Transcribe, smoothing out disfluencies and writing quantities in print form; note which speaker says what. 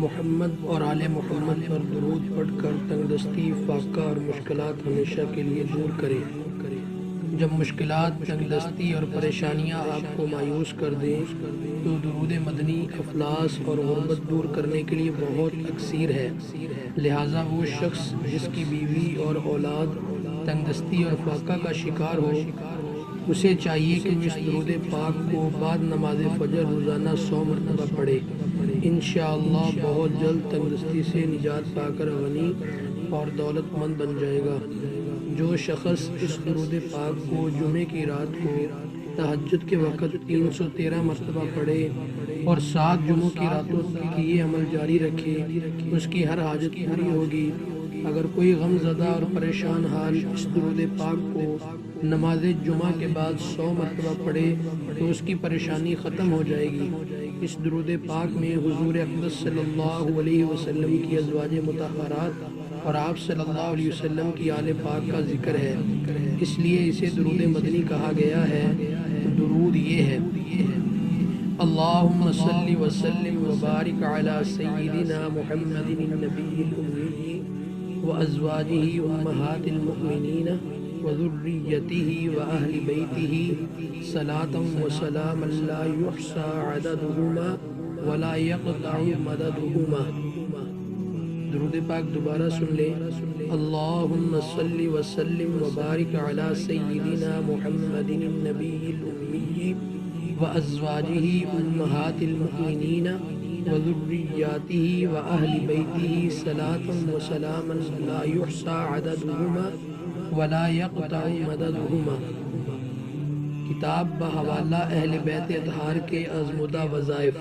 Speaker 1: محمد اور آل محمد پر درود پڑھ کر تنگدستی، فاقہ اور مشکلات ہمیشہ کے لیے دور کرے۔ جب مشکلات، تنگدستی اور پریشانیاں آپ کو مایوس کر دیں تو درود مدنی افلاس اور غربت دور کرنے کے لیے بہت اکثیر ہے۔ لہٰذا وہ شخص جس کی بیوی اور اولاد تنگدستی اور فاقہ کا شکار ہو، اسے چاہیے کہ وہ اس درود پاک کو بعد نماز فجر روزانہ 100 مرتبہ پڑھے۔ انشاءاللہ بہت جلد تنگدستی سے نجات پا کر غنی اور دولت مند بن جائے گا۔ جو شخص اس درود پاک کو جمعے کی رات کو تہجد کے وقت 313 مرتبہ پڑھے اور 7 جمعوں کی راتوں تک یہ عمل جاری رکھے، اس کی ہر حاجت پوری ہوگی۔ اگر کوئی غم زدہ اور پریشان حال اس درود پاک کو نماز جمعہ کے بعد 100 مرتبہ پڑھے تو اس کی پریشانی ختم ہو جائے گی۔ اس درود پاک میں حضور اقدس صلی اللہ علیہ وسلم کی ازواج مطہرات اور آپ صلی اللہ علیہ وسلم کی آل پاک کا ذکر ہے، اس لیے اسے درود مدنی کہا گیا ہے۔ درود یہ ہے: اللہم صلی وسلم وبارک علی سیدنا محمد النبی الأمی وازواجہ امہات المؤمنین وذریتہ واہل بیتہ صلاۃ وسلاما لا یحصی عددہما ولا یقطع مددہما۔ درود پاک دوبارہ سن لیں۔ اللہم صلی وسلم وبارک علی سیدنا محمد النبی الأمی وازواجہ امہات المؤمنین وذریاتہ واہل بیتہ صلاۃ وسلاما لا یحصی عددہما ولا یقطع مددہما۔ کتاب بحوالہ اہل بیت اطہار کے ازمدہ وظائف۔